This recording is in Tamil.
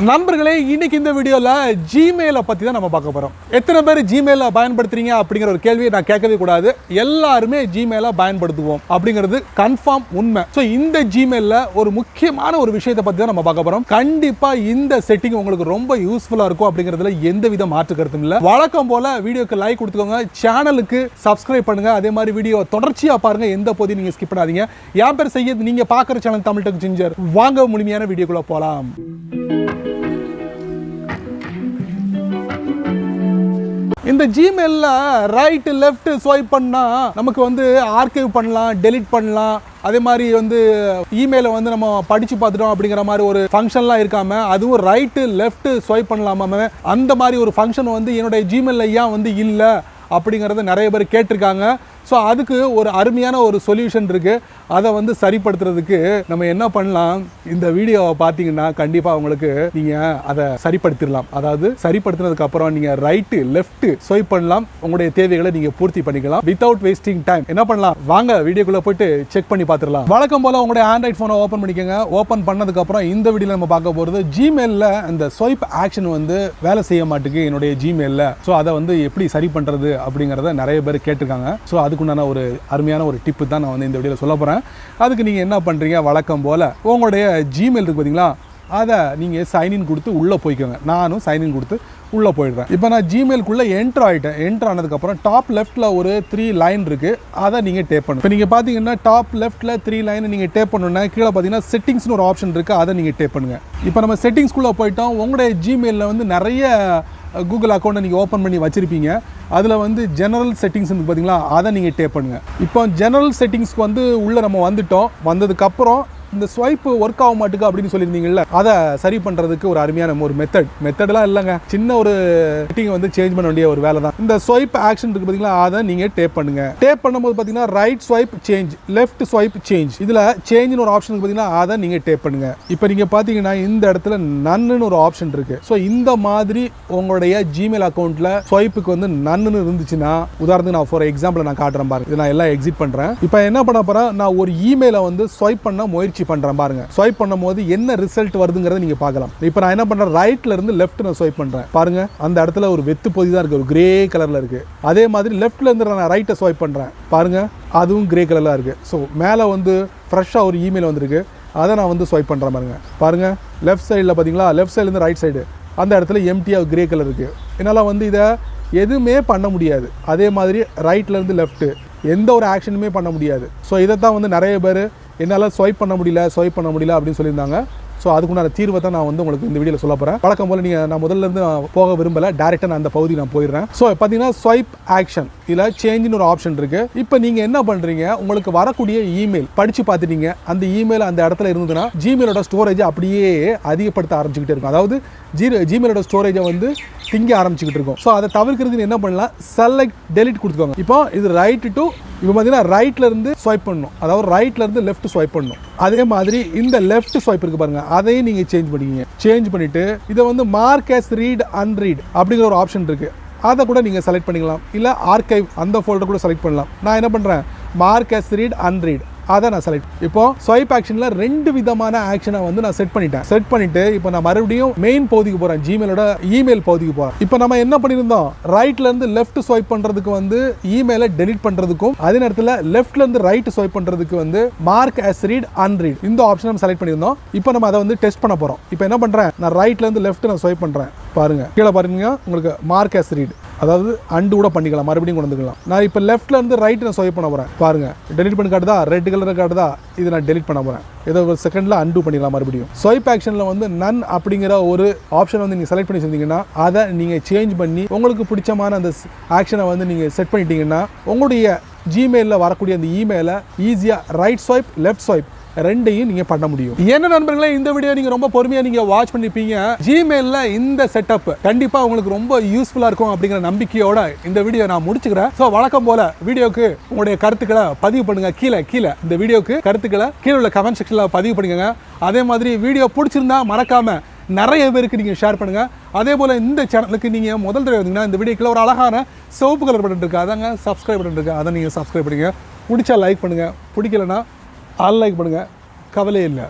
நண்பர்களே, இன்னைக்கு இந்த வீடியோல ஜிமெயிலை பத்தி தான் நம்ம பார்க்க போறோம். எத்தனை பேர் ஜிமெயிலை பயன்படுத்துறீங்க அப்படிங்கிற ஒரு கேள்வியை நான் கேட்கவே கூடாது. எல்லாருமே ஜிமெயிலை பயன்படுத்துவோம் அப்படிங்கிறது கன்ஃபார்ம் உண்மை. ஸோ இந்த ஜிமெயிலில் ஒரு முக்கியமான ஒரு விஷயத்தை பத்தி தான் நம்ம பார்க்க போறோம். கண்டிப்பா இந்த செட்டிங் உங்களுக்கு ரொம்ப யூஸ்ஃபுல்லா இருக்கும் அப்படிங்கிறதுல எந்தவித மாற்று கருத்தும் இல்லை. வழக்கம் போல வீடியோக்கு லைக் கொடுத்துக்கோங்க, சேனலுக்கு சப்ஸ்கிரைப் பண்ணுங்க, அதே மாதிரி வீடியோ தொடர்ச்சியா பாருங்க, எந்த பகுதியும் நீங்க ஸ்கிப் பண்ணாதீங்க. என் பேர் செய்யது, நீங்க பார்க்குற சேனல் தமிழ் டெக் ஜிஞ்சர். வாங்க முழுமையான வீடியோக்குள்ள போலாம். இந்த ஜிமெயிலில் ரைட் லெஃப்ட் ஸ்வைப் பண்ணால் நமக்கு வந்து ஆர்கைவ் பண்ணலாம், டெலிட் பண்ணலாம். அதே மாதிரி வந்து இமெயிலை வந்து நம்ம படித்து பார்த்துட்டோம் அப்படிங்கிற மாதிரி ஒரு ஃபங்க்ஷன்லாம் இருக்காமல் அதுவும் ரைட்டு லெஃப்ட் ஸ்வைப் பண்ணலாமாமே அந்த மாதிரி ஒரு ஃபங்க்ஷன் வந்து என்னுடைய ஜிமெயிலில் ஏன் வந்து இல்லை அப்படிங்கிறத நிறைய பேர் கேட்டிருக்காங்க. ஸோ அதுக்கு ஒரு அருமையான ஒரு சொல்யூஷன் இருக்குது. அதை வந்து சரிப்படுத்துறதுக்கு நம்ம என்ன பண்ணலாம், இந்த வீடியோவை பார்த்தீங்கன்னா கண்டிப்பாக உங்களுக்கு நீங்கள் அதை சரிப்படுத்திடலாம். அதாவது சரிப்படுத்தினதுக்கு அப்புறம் நீங்கள் ரைட்டு லெஃப்ட் ஸ்வைப் பண்ணலாம், உங்களுடைய தேவைகளை நீங்கள் பூர்த்தி பண்ணிக்கலாம் வித்தவுட் வேஸ்டிங் டைம். என்ன பண்ணலாம், வாங்க வீடியோக்குள்ளே போயிட்டு செக் பண்ணி பார்த்துடலாம். வழக்கம் போல் உங்களுடைய ஆண்ட்ராய்ட் ஃபோனை ஓப்பன் பண்ணிக்கோங்க. ஓப்பன் பண்ணதுக்கப்புறம் இந்த வீடியோவில் நம்ம பார்க்க போகிறது ஜிமெயிலில் அந்த ஸ்வைப் ஆக்ஷன் வந்து வேலை செய்ய மாட்டேங்குது என்னுடைய ஜிமெயிலில். ஸோ அதை வந்து எப்படி சரி பண்ணுறது அப்படிங்கிறத நிறைய பேர் கேட்டிருக்காங்க. ஸோ அதுக்குண்டான ஒரு அருமையான ஒரு டிப்பு தான் நான் வந்து இந்த வீடியோவில் சொல்ல போகிறேன். அதுக்கு நீங்கள் என்ன பண்ணுறீங்க, வழக்கம் போல் உங்களுடைய ஜிமெயில் இருக்குது பார்த்தீங்களா, அதை நீங்கள் சைன்இன் கொடுத்து உள்ளே போய்க்கோங்க. நானும் சைன்இன் கொடுத்து உள்ளே போயிடுறேன். இப்போ நான் ஜிமெயிலுக்குள்ளே என்ட்ரு ஆகிட்டேன். என்ட்ரு ஆனதுக்கப்புறம் டாப் லெஃப்ட்டில் ஒரு 3 லைன் இருக்குது, அதை நீங்கள் டேப் பண்ணணும். இப்போ நீங்கள் பார்த்தீங்கன்னா டாப் லெஃப்ட்டில் 3 லைன் நீங்கள் டேப் பண்ணணுன்னா கீழே பார்த்தீங்கன்னா செட்டிங்ஸ்னு ஒரு ஆப்ஷன் இருக்குது, அதை நீங்கள் டேப் பண்ணுங்கள். இப்போ நம்ம செட்டிங்ஸ்குள்ளே போயிட்டோம். உங்களுடைய ஜிமெயிலில் வந்து நிறைய கூகுள் அக்கௌண்ட்டை நீங்கள் ஓப்பன் பண்ணி வச்சுருப்பீங்க. அதில் வந்து ஜெனரல் செட்டிங்ஸ் பார்த்தீங்களா, அதை நீங்கள் டேப் பண்ணுங்கள். இப்போ ஜெனரல் செட்டிங்ஸ்க்கு வந்து உள்ளே நம்ம வந்துட்டோம். வந்ததுக்கப்புறம் இந்த ஸ்வைப்பு ஒர்க் ஆக மாட்டுக்கு அப்படின்னு சொல்லியிருந்தீங்கல்ல, அதை சரி பண்ணுறதுக்கு ஒரு அருமையான ஒரு மெத்தடெலாம் இல்லைங்க, சின்ன ஒரு செட்டிங்கை வந்து சேஞ்ச் பண்ண வேண்டிய ஒரு வேலை தான். இந்த ஸ்வைப் ஆக்ஷன் இருக்குது பார்த்தீங்களா, அதை நீங்கள் டேப் பண்ணுங்கள். டேப் பண்ணும்போது பார்த்தீங்கன்னா right swipe change, left swipe change, இதில் சேஞ்சுன்னு ஒரு ஆப்ஷன் பார்த்தீங்கன்னா அதை நீங்கள் டேப் பண்ணுங்கள். இப்போ நீங்கள் பார்த்தீங்கன்னா இந்த இடத்துல நன்னு ஒரு ஆப்ஷன் இருக்குது. ஸோ இந்த மாதிரி உங்களுடைய ஜிமெயில் அக்கௌண்ட்டில் ஸ்வைப்புக்கு வந்து நன்னு இருந்துச்சுன்னா, உதாரணத்துக்கு நான் ஃபார் எக்ஸாம்பிள் நான் காட்டுறேன் பாருங்க. இது நான் எல்லாம் எக்ஸிட் பண்ணுறேன். இப்போ என்ன பண்ண போகிறேன், நான் ஒரு இமெயிலை வந்து ஸ்வைப் பண்ண முயற்சி பண்றேன் பாருங்க. ஸ்வைப் பண்ணும்போது என்ன ரிசல்ட் வருதுங்கறத நீங்க பார்க்கலாம். இப்போ நான் என்ன பண்றேன், ரைட்ல இருந்து லெஃப்ட் நான் ஸ்வைப் பண்றேன் பாருங்க. அந்த இடத்துல ஒரு வெத்து பகுதி தான் இருக்கு, ஒரு கிரே கலர்ல இருக்கு. அதே மாதிரி லெஃப்ட்ல இருந்து நான் ரைட்டை ஸ்வைப் பண்றேன் பாருங்க, அதுவும் கிரே கலர்ல இருக்கு. ஸோ மேலே வந்து ஃப்ரெஷ்ஷாக ஒரு இமெயில் வந்திருக்கு, அதை நான் வந்து ஸ்வைப் பண்றேன் பாருங்க. பாருங்க லெஃப்ட் சைடில் பார்த்தீங்களா, லெஃப்ட் சைட்லேருந்து ரைட் சைடு அந்த இடத்துல எம்டியாக கிரே கலர் இருக்கு. என்னால் வந்து இதை எதுவுமே பண்ண முடியாது. அதே மாதிரி ரைட்லேருந்து லெஃப்ட் எந்த ஒரு ஆக்ஷனுமே பண்ண முடியாது. ஸோ இதை தான் வந்து நிறைய பேர் என்னால் ஸ்வைப் பண்ண முடியல அப்படின்னு சொல்லியிருந்தாங்க. ஸோ அதுக்குண்டான தீர்வை தான் நான் வந்து உங்களுக்கு இந்த வீடியோவில் சொல்ல போகிறேன். வழக்கம் போல் நான் முதல்ல இருந்து போக விரும்பலை, டேரெக்டாக நான் அந்த பகுதி நான் போயிடுறேன். ஸோ பார்த்தீங்கன்னா ஸ்வைப் ஆக்ஷன் இதில் சேஞ்சுன்னு ஒரு ஆப்ஷன் இருக்குது. இப்போ நீங்கள் என்ன பண்ணுறீங்க, உங்களுக்கு வரக்கூடிய இமெயில் படித்து பார்த்துட்டீங்க, அந்த இமெயில் அந்த இடத்துல இருந்ததுன்னா ஜிமெயிலோட ஸ்டோரேஜை அப்படியே அதிகப்படுத்த ஆரம்பிச்சுக்கிட்டே இருக்கும். அதாவது ஜிமெயிலோட ஸ்டோரேஜை வந்து திங்க ஆரம்பிச்சுக்கிட்டு இருக்கும். ஸோ அதை தவிர்க்கிறதுக்கு என்ன பண்ணலாம், செலக்ட் டெலிட் கொடுத்துக்கோங்க. இப்போ இது ரைட் டு இப்போ பார்த்தீங்கன்னா ரைட்ல இருந்து ஸ்வைப் பண்ணணும், அதாவது ரைட்ல இருந்து லெஃப்ட் ஸ்வைப் பண்ணணும். அதே மாதிரி இந்த லெஃப்ட் ஸ்வைப் இருக்கு பாருங்க, அதையும் நீங்க சேஞ்ச் பண்ணிட்டு இதை வந்து மார்க் as ரீட் அன்ரீட் அப்படிங்கிற ஒரு ஆப்ஷன் இருக்கு, அதை கூட நீங்க செலக்ட் பண்ணிக்கலாம். இல்ல ஆர்கைவ் அந்த ஃபோல்டர் கூட செலக்ட் பண்ணலாம். நான் என்ன பண்றேன், மார்க் as ரீட் அன்ரீட் அதை நான் செலக்ட். இப்போ ஸ்வைப் ஆக்ஷன்ல 2 விதமான ஆக்ஷனை வந்து நான் செட் பண்ணிட்டு இப்போ நான் மறுபடியும் மெயின் பகுதிக்கு போறேன், ஜிமெயிலோட இமெயில் பகுதிக்கு போறேன். இப்போ நம்ம என்ன பண்ணியிருந்தோம், ரைட்ல இருந்து லெஃப்ட் ஸ்வைப் பண்றதுக்கு வந்து இமெயிலை டெலிட் பண்றதுக்கும், அதே நேரத்தில் லெஃப்ட்ல இருந்து ரைட் ஸ்வைப் பண்றதுக்கு வந்து மார்க் as ரீட் அன்ரீட் இந்த ஆப்ஷன் நம்ம செலக்ட் பண்ணியிருந்தோம். இப்போ நம்ம அதை வந்து டெஸ்ட் பண்ண போறோம். இப்போ என்ன பண்றேன், நான் ரைட்ல இருந்து லெஃப்ட் நான் ஸ்வைப் பண்றேன் பாருங்க, கீழே பாருங்க உங்களுக்கு மார்க் as ரீட், அதாவது அண்டு கூட பண்ணிக்கலாம், மறுபடியும் கொண்டு வந்துக்கலாம். நான் இப்போ லெஃப்ட்ல இருந்து ரைட் நான் ஸ்வைப் பண்ண போறேன் பாருங்க, டெலிட் பண்ணி காட்டுதா, ரெட் கலர் காட்டுதா, இது நான் டெலிட் பண்ண போறேன். ஏதோ ஒரு செகண்ட்ல அண்டு பண்ணிக்கலாம் மறுபடியும். ஸ்வைப் ஆக்ஷன்ல வந்து நன் அப்படிங்கிற ஒரு ஆப்ஷன் வந்து நீங்க செலக்ட் பண்ணி வச்சிருந்தீங்கன்னா, அதை நீங்க சேஞ்ச் பண்ணி உங்களுக்கு பிடிச்சமான அந்த ஆக்ஷனை வந்து நீங்க செட் பண்ணிட்டீங்கன்னா, உங்களுடைய ஜிமெயிலில் வரக்கூடிய அந்த இமெயிலை ஈஸியாக ரைட் ஸ்வைப் லெஃப்ட் ஸ்வைப் ரெண்டையும் நீங்க பண்ண முடியும். என்ன நண்பர்களே, இந்த வீடியோ நீங்க ரொம்ப பொறுமையா நீங்க வாட்ச் பண்ணிருப்பீங்க. ஜிமெயில்ல இந்த செட்டப் கண்டிப்பா உங்களுக்கு ரொம்ப யூஸ்ஃபுல்லா இருக்கும் அப்படிங்கிற நம்பிக்கையோட இந்த வீடியோ நான் முடிச்சுக்கிறேன். ஸோ வழக்கம் போல வீடியோக்கு உங்களுடைய கருத்துக்களை பதிவு பண்ணுங்க. கீழே இந்த வீடியோக்கு கருத்துக்களை கீழே உள்ள கமெண்ட் செக்ஷன்ல பதிவு பண்ணுங்க. அதே மாதிரி வீடியோ பிடிச்சிருந்தா மறக்காம நிறைய பேருக்கு நீங்கள் ஷேர் பண்ணுங்கள். அதே போல் இந்த சேனலுக்கு நீங்கள் முதல் தடவை வந்தீங்கன்னா இந்த வீடியோக்குள்ள ஒரு அழகான சிவப்பு கலர் பட்டன் இருக்குது, அதாங்க சப்ஸ்கிரைப் பட்டன் இருக்குது, அதை நீங்கள் சப்ஸ்கிரைப் பண்ணுங்கள். பிடிச்சா லைக் பண்ணுங்கள், பிடிக்கலன்னா அன்லைக் பண்ணுங்கள், கவலையே இல்லை.